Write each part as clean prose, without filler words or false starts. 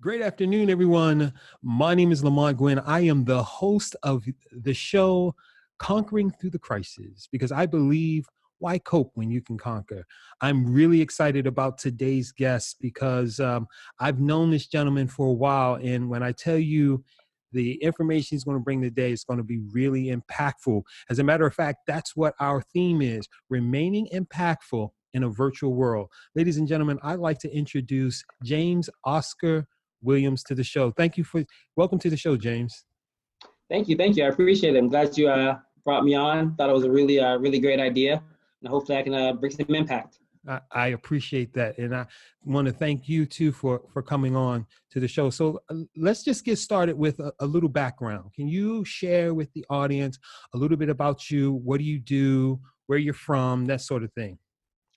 Great afternoon, everyone. My name is Lamont Gwynn. I am the host of the show Conquering Through the Crisis because I believe why cope when you can conquer. I'm really excited about today's guest because I've known this gentleman for a while. And when I tell you the information he's going to bring today is going to be really impactful. As a matter of fact, that's what our theme is, remaining impactful in a virtual world. Ladies and gentlemen, I'd like to introduce James Oscar Williams to the show. Welcome to the show, James. Thank you. I appreciate it. I'm glad you brought me on. Thought it was a really great idea, and hopefully I can bring some impact. I appreciate that, and I want to thank you too for coming on to the show. So let's just get started with a little background. Can you share with the audience a little bit about you? What do you do? Where you're from? That sort of thing.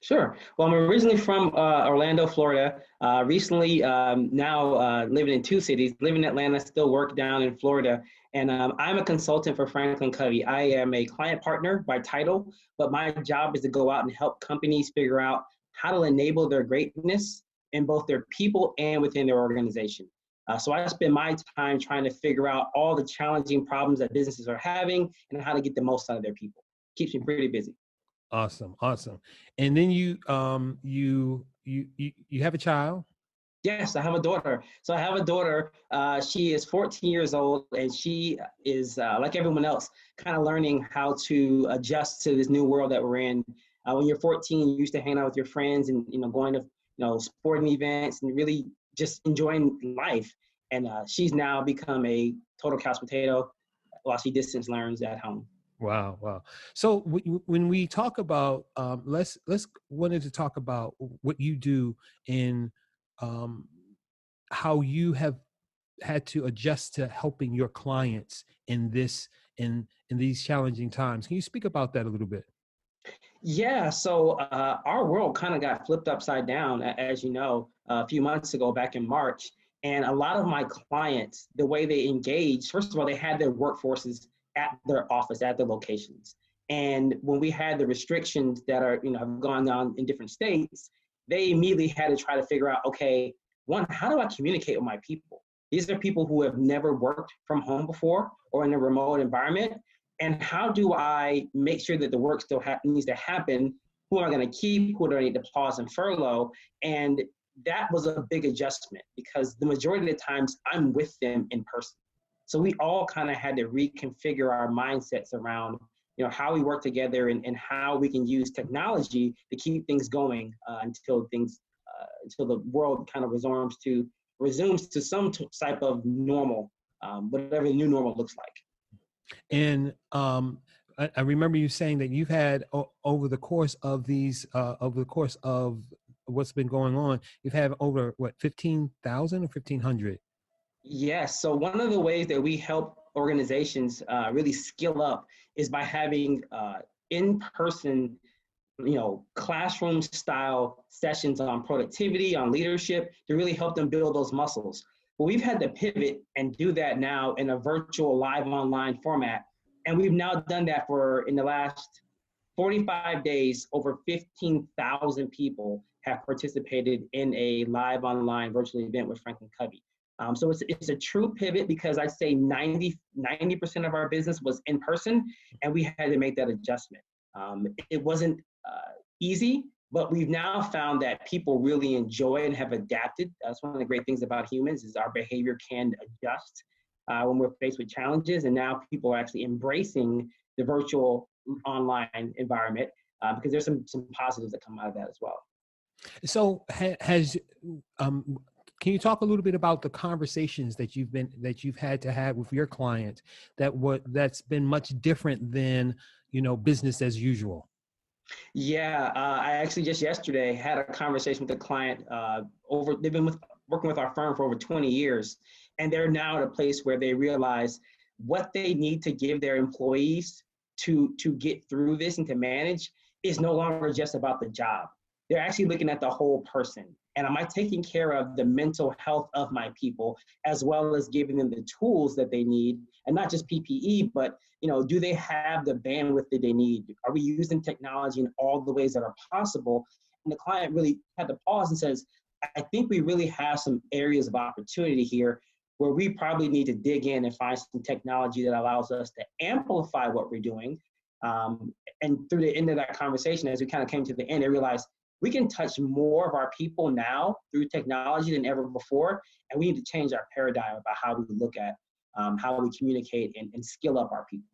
Sure. Well, I'm originally from Orlando, Florida. Recently, now living in two cities, live in Atlanta, still work down in Florida. And I'm a consultant for FranklinCovey. I am a client partner by title, but my job is to go out and help companies figure out how to enable their greatness in both their people and within their organization. So I spend my time trying to figure out all the challenging problems that businesses are having and how to get the most out of their people. Keeps me pretty busy. Awesome. And then you have a child. Yes, I have a daughter. So I have a daughter. She is 14 years old, and she is like everyone else, kind of learning how to adjust to this new world that we're in. When you're 14, you used to hang out with your friends and going to sporting events and really just enjoying life. And she's now become a total couch potato while she distance learns at home. Wow. So when we talk about, let's wanted to talk about what you do in how you have had to adjust to helping your clients in these challenging times. Can you speak about that a little bit? Yeah, so our world kind of got flipped upside down, as you know, a few months ago, back in March. And a lot of my clients, the way they engage, first of all, they had their workforces at their office, at their locations. And when we had the restrictions that are, have gone on in different states, they immediately had to try to figure out, okay, one, how do I communicate with my people? These are people who have never worked from home before or in a remote environment. And how do I make sure that the work still needs to happen? Who am I going to keep? Who do I need to pause and furlough? And that was a big adjustment because the majority of the times I'm with them in person. So we all kind of had to reconfigure our mindsets around, how we work together and how we can use technology to keep things going until the world kind of resumes to some type of normal, whatever the new normal looks like. And I remember you saying that you've had over the course of what's been going on, you've had over 15,000 or 1,500? Yes. So one of the ways that we help organizations really skill up is by having in-person, classroom style sessions on productivity, on leadership, to really help them build those muscles. Well, we've had to pivot and do that now in a virtual live online format. And we've now done that in the last 45 days, over 15,000 people have participated in a live online virtual event with FranklinCovey. So it's a true pivot because I'd say 90% of our business was in person, and we had to make that adjustment. It wasn't easy, but we've now found that people really enjoy and have adapted. That's one of the great things about humans is our behavior can adjust when we're faced with challenges. And now people are actually embracing the virtual online environment because there's some positives that come out of that as well. So can you talk a little bit about the conversations that you've had to have with your clients that's been much different than business as usual? Yeah, I actually just yesterday had a conversation with a client. They've been working with our firm for over 20 years, and they're now at a place where they realize what they need to give their employees to get through this and to manage is no longer just about the job. They're actually looking at the whole person. And am I taking care of the mental health of my people, as well as giving them the tools that they need, and not just PPE, but do they have the bandwidth that they need? Are we using technology in all the ways that are possible? And the client really had to pause and says, I think we really have some areas of opportunity here where we probably need to dig in and find some technology that allows us to amplify what we're doing. And through the end of that conversation, as we kind of came to the end, I realized we can touch more of our people now through technology than ever before. And we need to change our paradigm about how we look at how we communicate and skill up our people.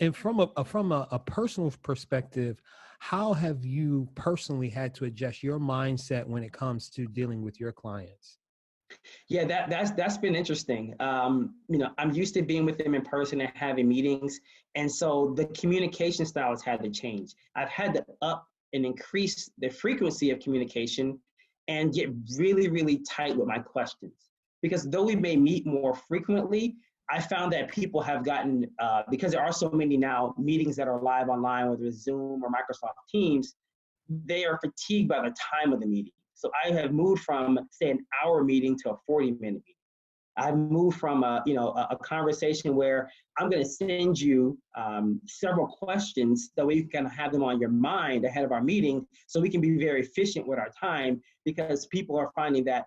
And from a personal perspective, how have you personally had to adjust your mindset when it comes to dealing with your clients? Yeah, that's been interesting. I'm used to being with them in person and having meetings, and so the communication style has had to change. I've had to up and increase the frequency of communication, and get really, really tight with my questions. Because though we may meet more frequently, I found that people have gotten because there are so many now meetings that are live online, whether it's Zoom or Microsoft Teams, they are fatigued by the time of the meeting. So I have moved from, say, an hour meeting to a 40-minute meeting. I've moved from a conversation where I'm going to send you several questions that we can have them on your mind ahead of our meeting, so we can be very efficient with our time, because people are finding that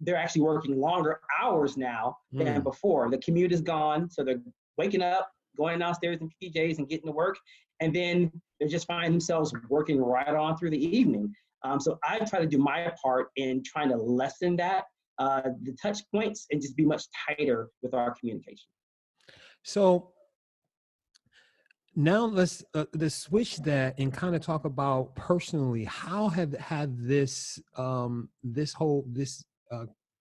they're actually working longer hours now than before. The commute is gone, so they're waking up, going downstairs in PJs and getting to work, and then they just find themselves working right on through the evening. So I try to do my part in trying to lessen that, the touch points, and just be much tighter with our communication. So now let's switch that and kind of talk about personally, how have had this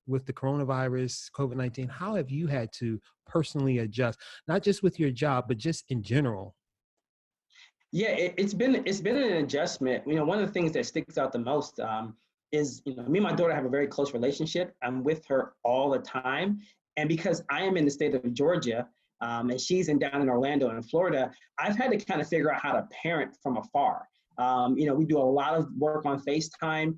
with the coronavirus, COVID-19, how have you had to personally adjust, not just with your job, but just in general? Yeah, it's been an adjustment. One of the things that sticks out the most is me and my daughter have a very close relationship. I'm with her all the time, and because I am in the state of Georgia, and she's down in Orlando in Florida, I've had to kind of figure out how to parent from afar. We do a lot of work on FaceTime.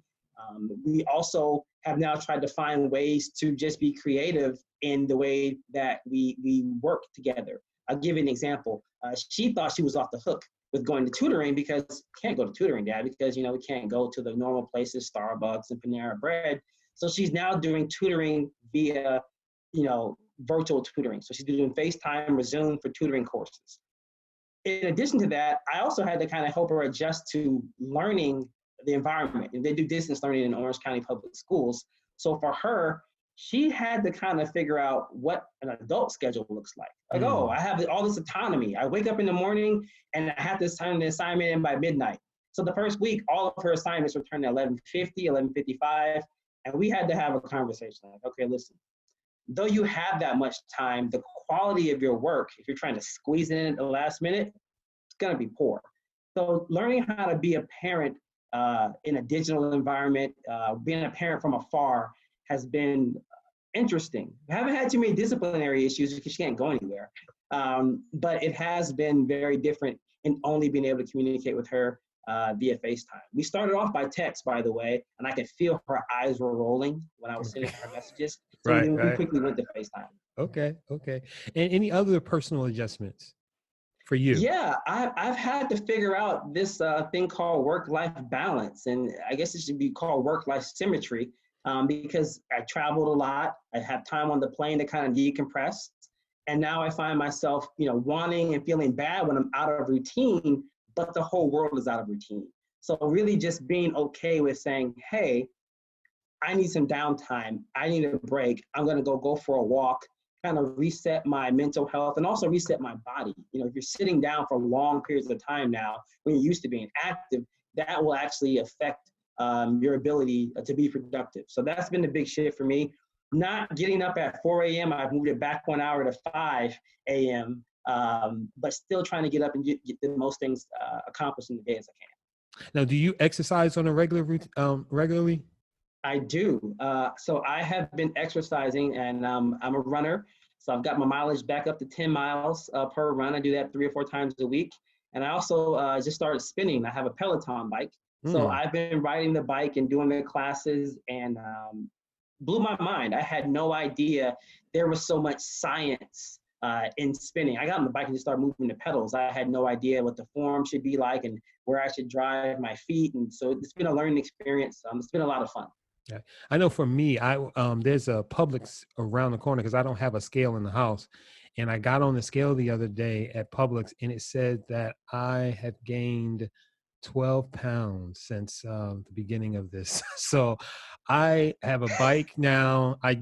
We also have now tried to find ways to just be creative in the way that we work together. I'll give you an example. She thought she was off the hook with going to tutoring, because can't go to tutoring, Dad, because we can't go to the normal places, Starbucks and Panera Bread. So she's now doing tutoring via virtual tutoring. So she's doing FaceTime or Zoom for tutoring courses. In addition to that, I also had to kind of help her adjust to learning the environment. And they do distance learning in Orange County Public Schools. So for her, she had to kind of figure out what an adult schedule looks like. Like, oh, I have all this autonomy. I wake up in the morning and I have to turn the assignment in by midnight. So the first week, all of her assignments were turned at 11:50, 11:55. And we had to have a conversation like, okay, listen, though you have that much time, the quality of your work, if you're trying to squeeze it in at the last minute, it's going to be poor. So learning how to be a parent in a digital environment, being a parent from afar, has been interesting. I haven't had too many disciplinary issues because she can't go anywhere. But it has been very different in only being able to communicate with her via FaceTime. We started off by text, by the way, and I could feel her eyes were rolling when I was sending her messages. So Right, we right. quickly went to FaceTime. Okay, okay. And any other personal adjustments for you? Yeah, I've had to figure out this thing called work-life balance, and I guess it should be called work-life symmetry, because I traveled a lot. I have time on the plane to kind of decompress, and now I find myself, wanting and feeling bad when I'm out of routine, but the whole world is out of routine. So really, just being okay with saying, "Hey, I need some downtime. I need a break. I'm going to go for a walk, kind of reset my mental health and also reset my body." If you're sitting down for long periods of time now, when you're used to being active, that will actually affect your ability to be productive. So that's been a big shift for me. Not getting up at 4 a.m. I've moved it back 1 hour to 5 a.m., but still trying to get up and get the most things accomplished in the day as I can. Now, do you exercise on a regularly? I do. So I have been exercising, and I'm a runner. So I've got my mileage back up to 10 miles per run. I do that 3 or 4 times a week. And I also just started spinning. I have a Peloton bike. So I've been riding the bike and doing the classes, and blew my mind. I had no idea there was so much science in spinning. I got on the bike and just started moving the pedals. I had no idea what the form should be like and where I should drive my feet. And so it's been a learning experience. It's been a lot of fun. Yeah. I know for me, there's a Publix around the corner because I don't have a scale in the house. And I got on the scale the other day at Publix and it said that I had gained 12 pounds since the beginning of this. So I have a bike now. I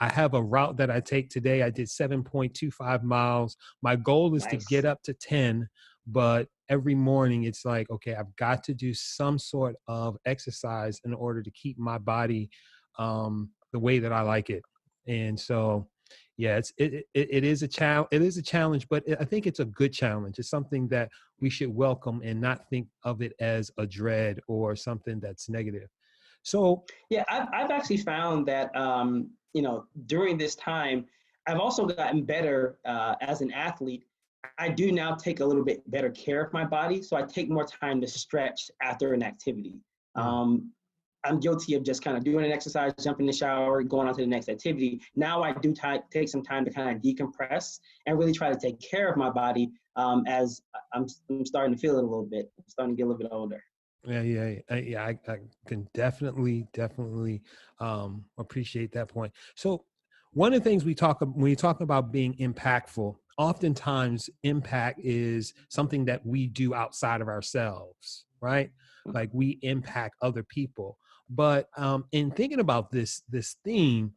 have a route that I take today. I did 7.25 miles. My goal is to get Nice. up to 10, but every morning it's like, okay, I've got to do some sort of exercise in order to keep my body the way that I like it. And so yeah, it is a challenge. It is a challenge, but I think it's a good challenge. It's something that we should welcome and not think of it as a dread or something that's negative. So, Yeah, I've actually found that during this time, I've also gotten better as an athlete. I do now take a little bit better care of my body, so I take more time to stretch after an activity. mm, Um, I'm guilty of just kind of doing an exercise, jumping in the shower, going on to the next activity. Now I do take some time to kind of decompress and really try to take care of my body as I'm starting to feel it a little bit. I'm starting to get a little bit older. I can definitely appreciate that point. So, one of the things we talk when you talk about being impactful, oftentimes impact is something that we do outside of ourselves, right? Like we impact other people. But in thinking about this theme,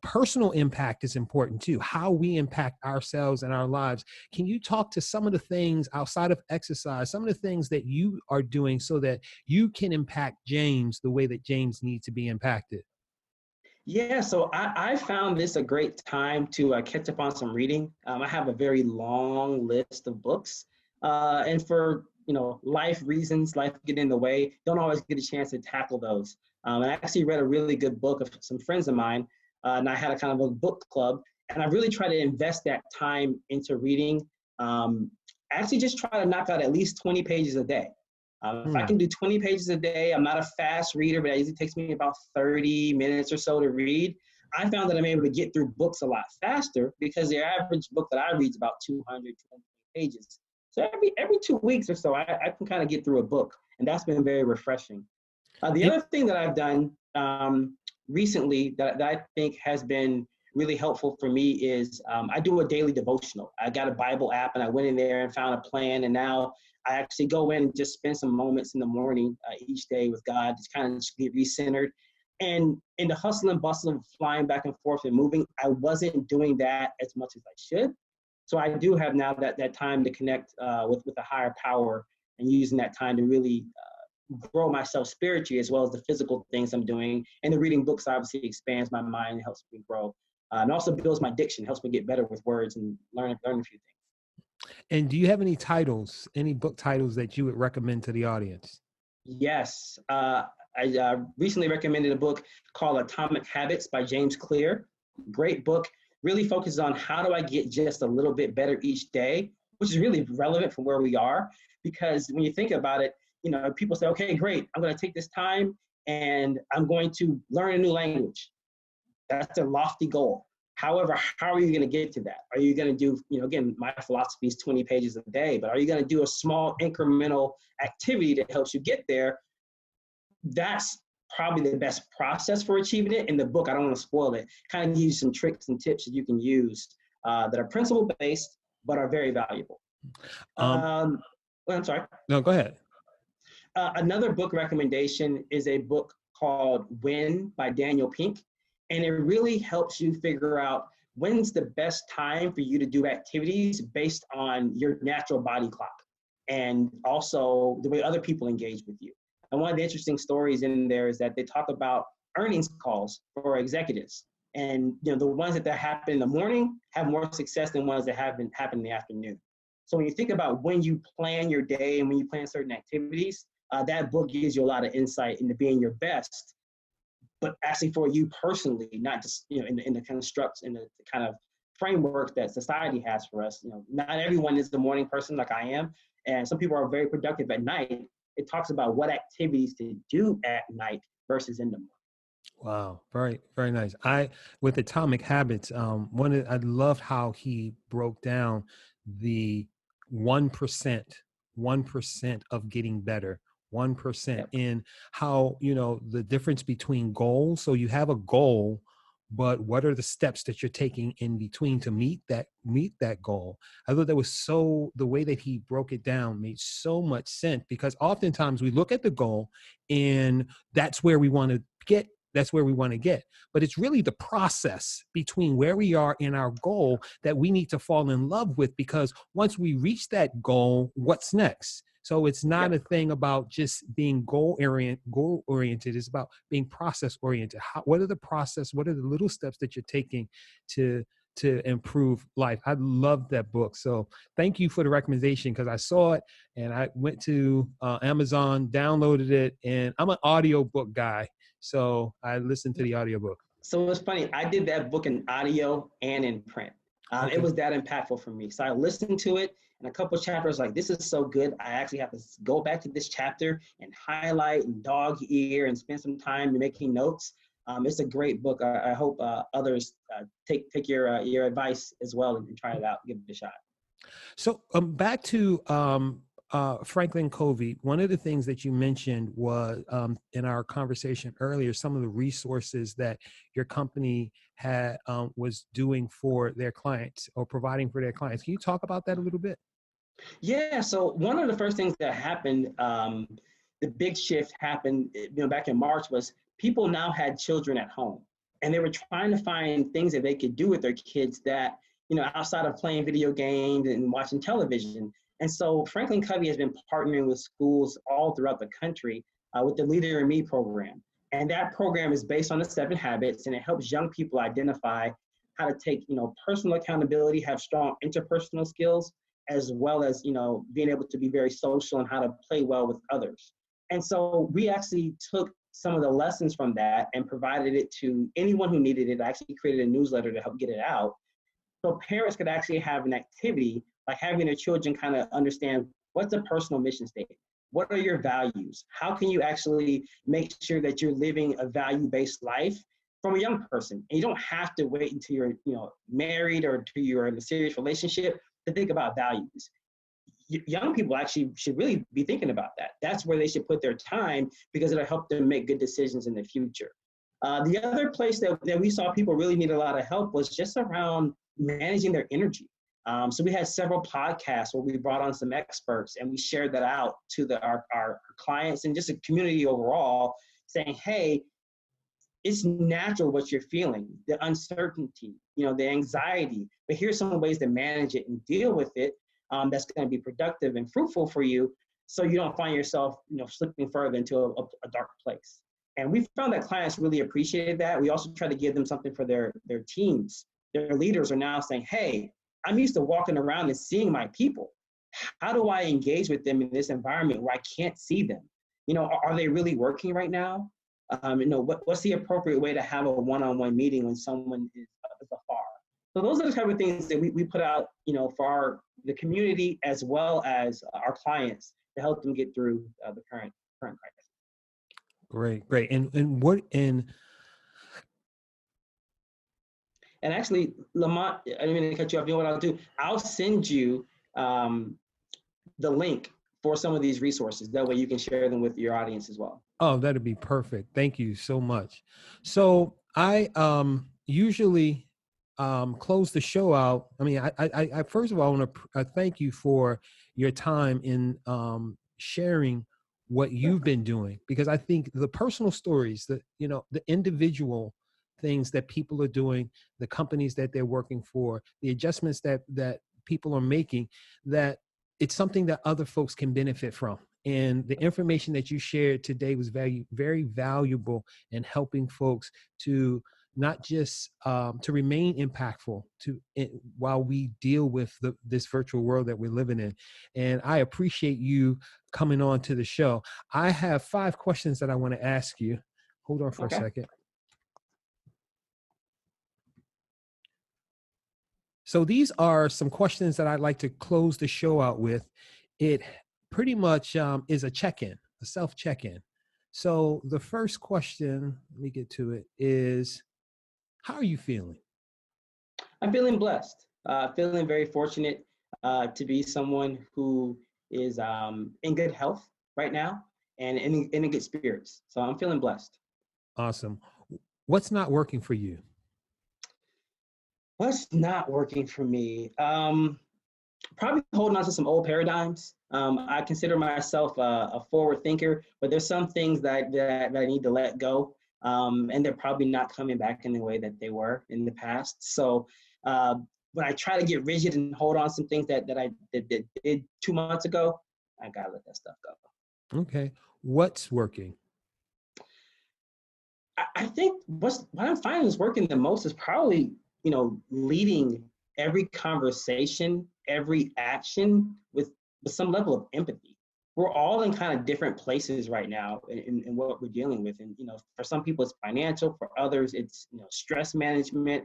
personal impact is important too. How we impact ourselves and our lives. Can you talk to some of the things outside of exercise, some of the things that you are doing so that you can impact James the way that James needs to be impacted? Yeah, so I found this a great time to catch up on some reading. I have a very long list of books, and for life reasons, life getting in the way, don't always get a chance to tackle those. I actually read a really good book of some friends of mine, and I had a kind of a book club, and I really try to invest that time into reading. I actually just try to knock out at least 20 pages a day. If I Hmm. can do 20 pages a day, I'm not a fast reader, but it usually takes me about 30 minutes or so to read. I found that I'm able to get through books a lot faster because the average book that I read is about 200 pages. So every 2 weeks or so, I can kind of get through a book, and that's been very refreshing. The It, other thing that I've done recently that I think has been really helpful for me is I do a daily devotional. I got a Bible app and I went in there and found a plan. And now I actually go in and just spend some moments in the morning each day with God, just kind of get recentered. And in the hustle and bustle of flying back and forth and moving, I wasn't doing that as much as I should. So I do have now that time to connect with a higher power and using that time to really grow myself spiritually as well as the physical things I'm doing. And the reading books obviously expands my mind and helps me grow. And also builds my diction, helps me get better with words and learn a few things. and do you have any titles, any book titles that you would recommend to the audience? Yes, I recently recommended a book called Atomic Habits by James Clear. Great book, really focuses on how do I get just a little bit better each day, which is really relevant from where we are. Because when you think about it, people say, okay, great, I'm going to take this time and I'm going to learn a new language. That's a lofty goal. However, how are you going to get to that? Are you going to do, again, my philosophy is 20 pages a day, but are you going to do a small incremental activity that helps you get there? That's probably the best process for achieving it. In the book, I don't want to spoil it, kind of gives you some tricks and tips that you can use that are principle based, but are very valuable. Um, Well, I'm sorry. no, go ahead. Another book recommendation is a book called When by Daniel Pink. And it really helps you figure out when's the best time for you to do activities based on your natural body clock and also the way other people engage with you. And one of the interesting stories in there is that they talk about earnings calls for executives. And the ones that happen in the morning have more success than ones that happen in the afternoon. So when you think about when you plan your day and when you plan certain activities, that book gives you a lot of insight into being your best, but actually for you personally, not just in the constructs in the kind of framework that society has for us. Not everyone is the morning person like I am, and some people are very productive at night. It talks about what activities to do at night versus in the morning. Wow, very, very nice. With Atomic Habits, I loved how he broke down the 1%, 1% of getting better, 1%, Yep. in how, the difference between goals. So you have a goal, but what are the steps that you're taking in between to meet that goal? I thought that was the way that he broke it down made so much sense, because oftentimes we look at the goal and that's where we want to get. That's where we want to get. But it's really the process between where we are in our goal that we need to fall in love with, because once we reach that goal, what's next? So it's not Yep. a thing about just being goal oriented. It's about being process oriented. What are the process? What are the little steps that you're taking to improve life? I love that book. So thank you for the recommendation, because I saw it and I went to Amazon, downloaded it, and I'm an audiobook guy. So I listened to the audiobook. So it's funny. I did that book in audio and in print. It Okay. was that impactful for me. So I listened to it, and a couple of chapters, like, this is so good. I actually have to go back to this chapter and highlight and dog ear and spend some time making notes. It's a great book. I hope others take your advice as well and try it out, give it a shot. So back to Franklin Covey. One of the things that you mentioned was, in our conversation earlier, some of the resources that your company had was doing for their clients, or providing for their clients. Can you talk about that a little bit? Yeah, so one of the first things that happened, the big shift happened, back in March, was people now had children at home, and they were trying to find things that they could do with their kids that, outside of playing video games and watching television. And so Franklin Covey has been partnering with schools all throughout the country with the Leader in Me program. And that program is based on the 7 habits, and it helps young people identify how to take, personal accountability, have strong interpersonal skills, as well as being able to be very social and how to play well with others. And so we actually took some of the lessons from that and provided it to anyone who needed it. I actually created a newsletter to help get it out, so parents could actually have an activity, like having their children kind of understand what's a personal mission statement. What are your values? How can you actually make sure that you're living a value-based life from a young person? And you don't have to wait until you're, married or until you're in a serious relationship to think about values. Young people actually should really be thinking about that. That's where they should put their time, because it'll help them make good decisions in the future. The other place that we saw people really need a lot of help was just around managing their energy. So we had several podcasts where we brought on some experts and we shared that out to our clients and just the community overall, saying, hey, it's natural what you're feeling, the uncertainty, the anxiety, but here's some ways to manage it and deal with it, that's going to be productive and fruitful for you, so you don't find yourself, slipping further into a dark place. And we found that clients really appreciated that. We also try to give them something for their teams. Their leaders are now saying, hey, I'm used to walking around and seeing my people. How do I engage with them in this environment where I can't see them? Are they really working right now? What's the appropriate way to have a one-on-one meeting when someone is afar? So those are the type of things that we put out, for the community as well as our clients, to help them get through the current crisis. Great, great. And what in And actually, Lamont, I didn't mean to cut you off. You know what I'll do? I'll send you the link for some of these resources. That way you can share them with your audience as well. Oh, that'd be perfect. Thank you so much. So I usually close the show out. I mean, I first of all want to thank you for your time in sharing what Sure. you've been doing, because I think the personal stories, the individual things that people are doing, the companies that they're working for, the adjustments that people are making, that it's something that other folks can benefit from. And the information that you shared today was very valuable in helping folks to not just to remain impactful while we deal with this virtual world that we're living in. And I appreciate you coming on to the show. I have 5 questions that I want to ask you. Hold on for a Okay. second. So these are some questions that I'd like to close the show out with. It pretty much is a check-in, a self-check-in. So the first question, let me get to it, is how are you feeling? I'm feeling blessed, feeling very fortunate to be someone who is in good health right now. and in good spirits. So I'm feeling blessed. Awesome. What's not working for you? What's not working for me? Probably holding on to some old paradigms. I consider myself a forward thinker, but there's some things that I need to let go, and they're probably not coming back in the way that they were in the past. So uh, when I try to get rigid and hold on to some things that I did 2 months ago, I gotta let that stuff go. Okay. What's working? I think what I'm finding is working the most is probably, leading every conversation, every action with some level of empathy. We're all in kind of different places right now in what we're dealing with. And, for some people it's financial, for others it's, stress management.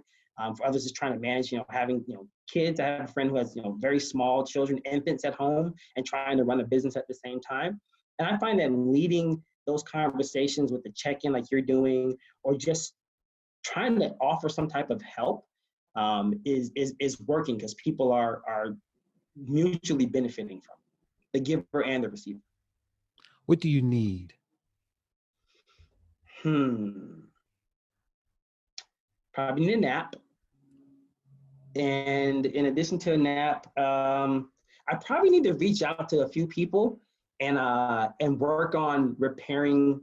For others it's trying to manage, having, kids. I have a friend who has, very small children, infants at home, and trying to run a business at the same time. And I find that leading those conversations with the check-in like you're doing, or just trying to offer some type of help, is working, because people are mutually benefiting from it, the giver and the receiver. What do you need? Probably need a nap. And in addition to a nap, I probably need to reach out to a few people and work on repairing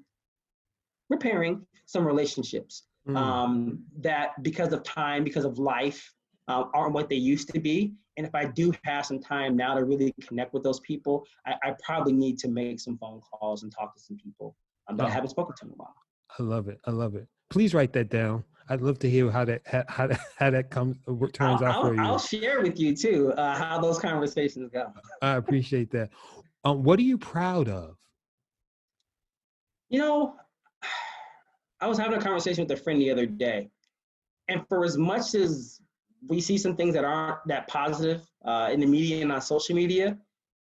some relationships, Mm. that because of time, because of life, aren't what they used to be. And if I do have some time now to really connect with those people, I probably need to make some phone calls and talk to some people that I Oh, haven't spoken to in a while. I love it. I love it. Please write that down. I'd love to hear how that comes turns I'll, out I'll, for I'll you. share with you too, how those conversations go. I appreciate that. What are you proud of? You know, I was having a conversation with a friend the other day, and for as much as we see some things that aren't that positive in the media and on social media,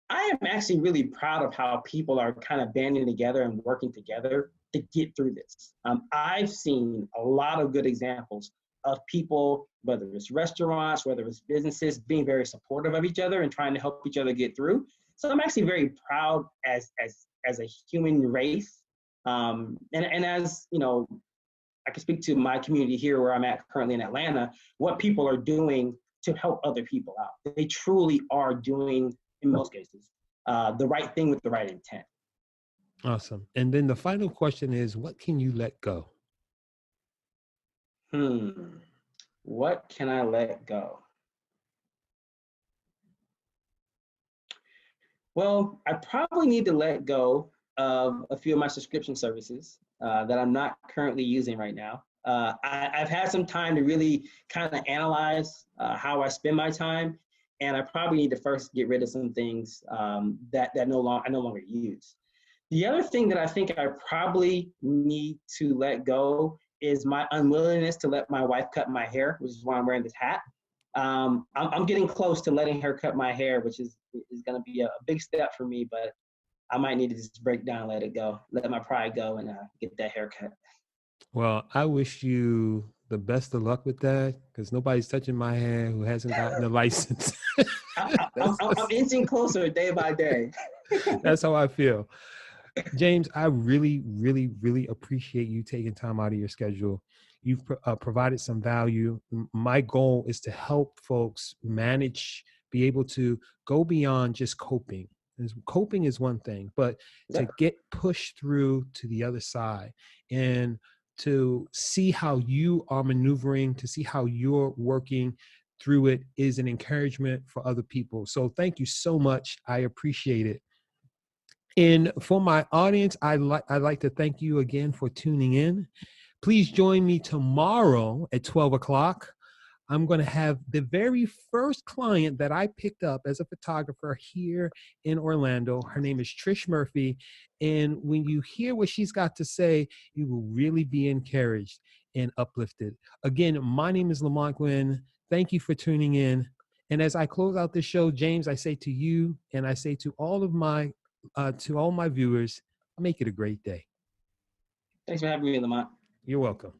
I am actually really proud of how people are kind of banding together and working together to get through this. I've seen a lot of good examples of people, whether it's restaurants, whether it's businesses, being very supportive of each other and trying to help each other get through. So I'm actually very proud as a human race, and as I can speak to my community here where I'm at currently in Atlanta, what people are doing to help other people out. They truly are doing, in most cases, the right thing with the right intent. Awesome. And then the final question is, what can you let go? Hmm. What can I let go? Well, I probably need to let go of a few of my subscription services that I'm not currently using right now. I've had some time to really kind of analyze how I spend my time, and I probably need to first get rid of some things that I no longer use. The other thing that I think I probably need to let go is my unwillingness to let my wife cut my hair, which is why I'm wearing this hat. I'm getting close to letting her cut my hair, which is going to be a big step for me, but I might need to just break down, let it go, let my pride go, and get that haircut. Well, I wish you the best of luck with that, because nobody's touching my hair who hasn't gotten a license. that's, I'm that's inching closer day by day. that's how I feel. James, I really, really, really appreciate you taking time out of your schedule. You've provided some value. My goal is to help folks manage, be able to go beyond just coping. Coping is one thing, but to Yep. get pushed through to the other side and to see how you are maneuvering, to see how you're working through it is an encouragement for other people. So thank you so much. I appreciate it. And for my audience, I'd like to thank you again for tuning in. Please join me tomorrow at 12 o'clock. I'm going to have the very first client that I picked up as a photographer here in Orlando. Her name is Trish Murphy. And when you hear what she's got to say, you will really be encouraged and uplifted. Again, my name is Lamont Gwynn. Thank you for tuning in. And as I close out this show, James, I say to you and I say to all my viewers, make it a great day. Thanks for having me, Lamont. You're welcome.